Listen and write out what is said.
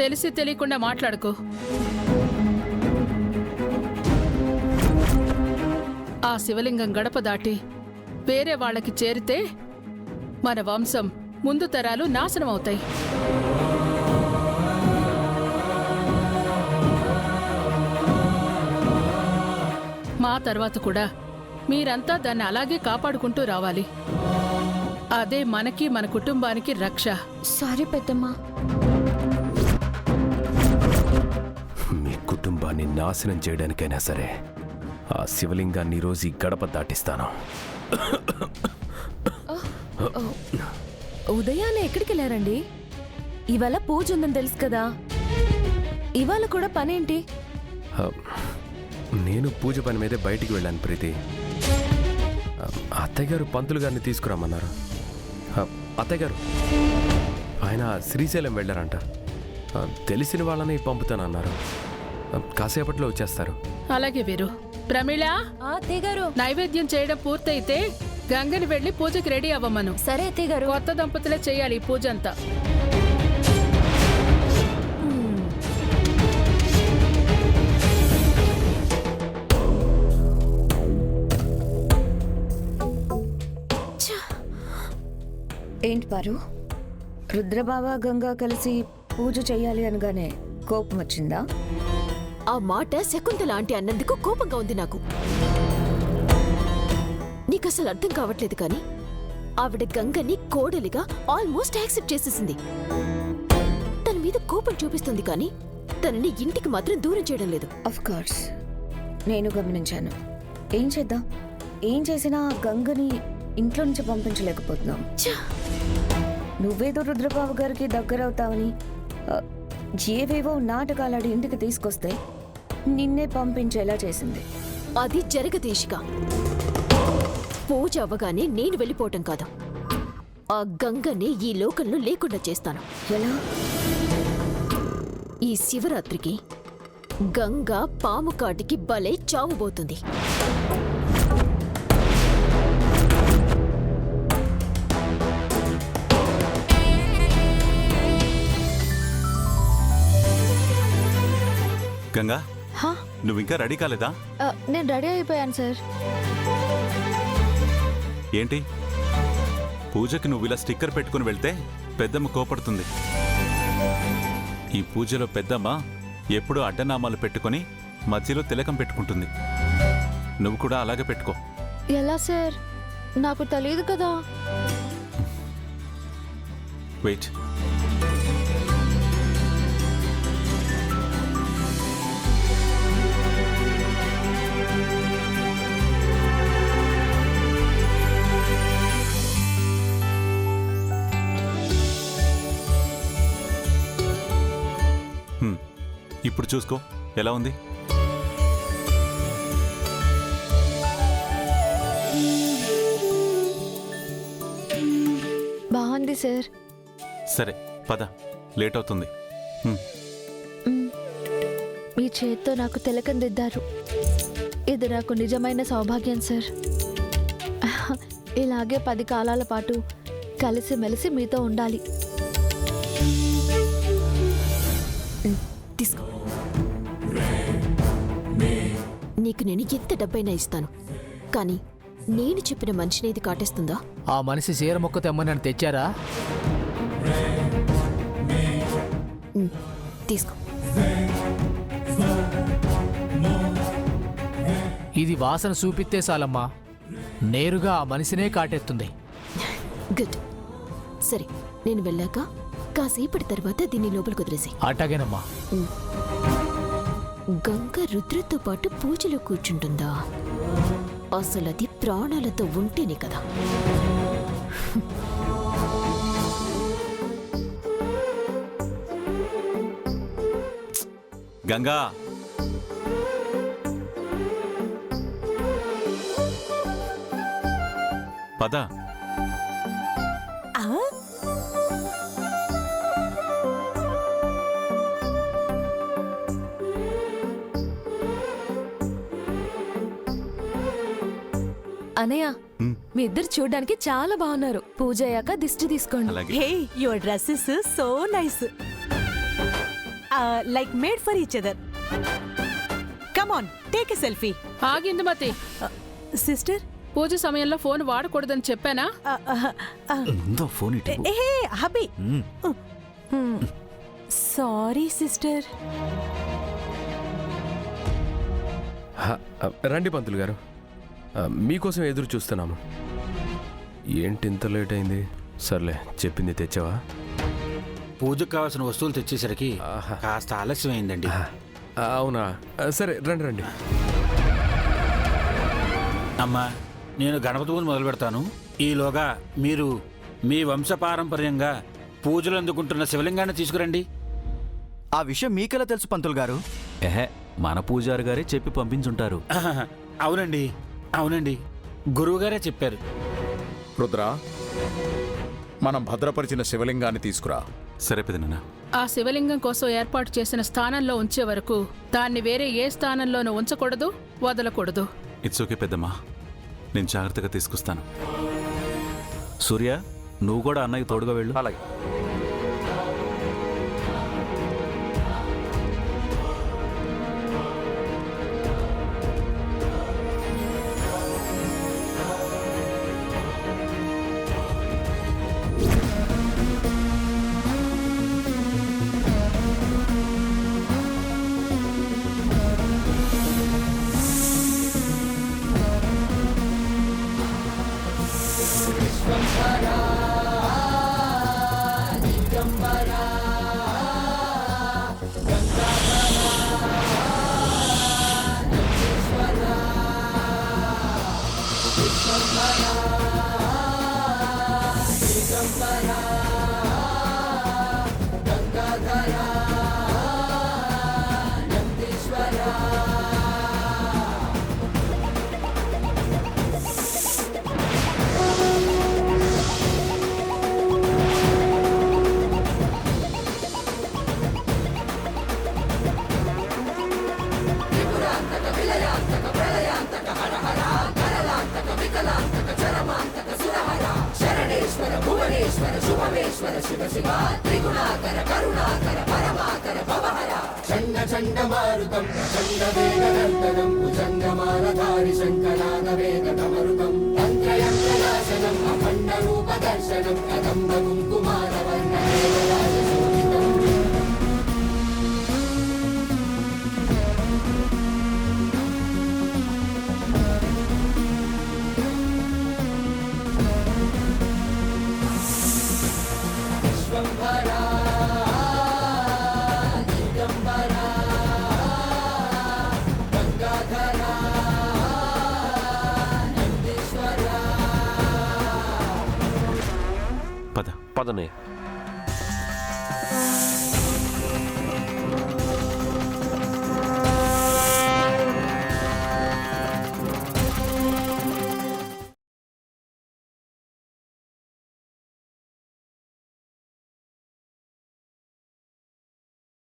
తెలిసి తెలియకుండా మాట్లాడుకో. ఆ శివలింగం గడప దాటి వేరే వాళ్ళకి చేరితే మన వంశం ముందు తరాలు నాశనమవుతాయి. మా తర్వాత కూడా మీరంతా దాన్ని అలాగే కాపాడుకుంటూ రావాలి. అదే మనకి మన కుటుంబానికి రక్ష. సారీ పెద్దమ్మా. మీ కుటుంబాన్ని నాశనం చేయడానికైనా సరే ఆ శివలింగాన్ని రోజు ఈ గడప దాటిస్తాను. ఉదయాన్నే ఎక్కడికి వెళ్ళారండి? ఇవాళ పూజ ఉందని తెలుసు కదా, ఇవాళ కూడా పనేంటి? నేను పూజ పని మీదే బయటికి వెళ్ళాను ప్రీతి. అత్తయ్య గారు పంతులు గారిని తీసుకురామన్నారు. అత్తయ్య గారు ఆయన శ్రీశైలం వెళ్ళారంట. తెలిసిన వాళ్ళని పంపుతానన్నారు. కాసేపట్లో వచ్చేస్తారు. అలాగే వీరు. ప్రమీళ, నైవేద్యం చేయడం పూర్తయితే గంగని వెళ్లి పూజకి రెడీ అవ్వమను. సరే అత్తయ్య గారు. కొత్త దంపతులే చేయాలి ఈ పూజ అంతా. ఏంటి పారు, రుద్రబాబా గంగా కలిసి పూజ చెయ్యాలి అనగానే కోపం వచ్చిందా? ఆ మాట శకుంతల ఆంటీ అన్నందుకు కోపంగా ఉంది నాకు. నీకసలు అర్థం కావట్లేదు కానీ ఆవిడ గంగని కోడలిగా ఆల్మోస్ట్ యాక్సెప్ట్ చేసేసింది. తన మీద కోపం చూపిస్తుంది కానీ తనని ఇంటికి మాత్రం దూరం చేయడం లేదు. ఆఫ్ కోర్స్ నేను గమనించాను. ఏం చేద్దాం? ఏం చేసినా గంగని ఇంట్లో నుంచి పంపించలేకపోతున్నాం. నువ్వేదో రుద్రబాబు గారికి దగ్గరవుతావని ఏవేవో నాటకాలాడి ఇంటికి తీసుకొస్తే నిన్నే పంపించేలా చేసింది. అది జరగదేశిక. పూజ అవ్వగానే నేను వెళ్ళిపోవటం కాదు, ఆ గంగనే ఈ లోకంలో లేకుండా చేస్తాను. ఎలా? ఈ శివరాత్రికి గంగ పాము కాటికి బలై చావుబోతుంది. గంగా, నువ్వు ఇంకా రెడీ కాలేదా? నేను రెడీ అయిపోయాను సార్. ఏంటి పూజకి నువ్వు ఇలా స్టిక్కర్ పెట్టుకుని వెళ్తే పెద్దమ్మ కోపడుతుంది. ఈ పూజలో పెద్దమ్మ ఎప్పుడూ అడ్డనామాలు పెట్టుకుని మధ్యలో తిలకం పెట్టుకుంటుంది. నువ్వు కూడా అలాగే పెట్టుకో. ఎలా సార్? నాకు తెలియదు కదా. వెయిట్. ఇప్పుడు చూసుకో ఎలా ఉంది. బాగుంది సార్. సరే పద, లేట్ అవుతుంది. మీ చేత్తో నాకు తిలకం దిద్దారు. ఇది నాకు నిజమైన సౌభాగ్యం సార్. ఇలాగే 10 కాలాల పాటు కలిసిమెలిసి మీతో ఉండాలి. తీసుకో. నీకు నేను ఎంత డబ్బైనా ఇస్తాను, కానీ నేను చెప్పిన మనిషిని ఇది కాటేస్తుందా? ఆ మనిషి చీర మొక్క తెమ్మని తెచ్చారా? తీసుకో. ఇది వాసన చూపిస్తే చాలమ్మా, నేరుగా ఆ మనిషినే కాటేస్తుంది. గుడ్. సరే, నేను వెళ్ళాక కాసేపటి తర్వాత దీన్ని లోపలికి వదిలేసి. అటాగేనమ్మా. గంగ రుద్రతో పాటు పూజలో కూర్చుంటుందా? అసలు అది ప్రాణాలతో ఉంటేనే కదా. గంగా, పద. అనయ్య, మీ ఇద్దరు చూడడానికి చాలా బాగున్నారు. పూజ అయ్యాక దిష్టి తీసుకోండి. అలాగే. Hey, your dresses so nice. like made for each other. Come on, take a selfie. ఆగింది మతి. Sister? పూజ సమయంలో ఫోన్ వాడకూడదని చెప్పానా? ఫోన్ ఇటు Hey, hubby. Sorry, sister. రండి పంతులు గారు, మీకోసం ఎదురు చూస్తున్నాము. ఏంటి ఇంత లేట్ అయింది? సర్లే, చెప్పింది తెచ్చావా? పూజకు కావాల్సిన వస్తువులు తెచ్చేసరికి కాస్త ఆలస్యం అయిందండి. అవునా? సరే రండి రండి. అమ్మా, నేను గణపతి పూజ మొదలు పెడతాను. ఈలోగా మీరు మీ వంశపారంపర్యంగా పూజలు అందుకుంటున్న శివలింగాన్ని తీసుకురండి. ఆ విషయం మీకెలా తెలుసు పంతులు గారు? మన పూజారి గారే చెప్పి పంపించుంటారు. అవునండి, అవునండి, గురువుగారే చెప్పారు. రుద్రా, మనం భద్రపరిచిన శివలింగాన్ని తీసుకురా. సరే పెదనాన్న. ఆ శివలింగం కోసం ఏర్పాటు చేసిన స్థానంలో ఉంచే వరకు దాన్ని వేరే ఏ స్థానంలోనూ ఉంచకూడదు, వదలకూడదు. ఇట్స్ ఓకే పెద్దమ్మా, నేను జాగ్రత్తగా తీసుకొస్తాను. సూర్య, నువ్వు కూడా అన్నయ్య తోడుగా వెళ్ళు. అలాగే. పద పదనే.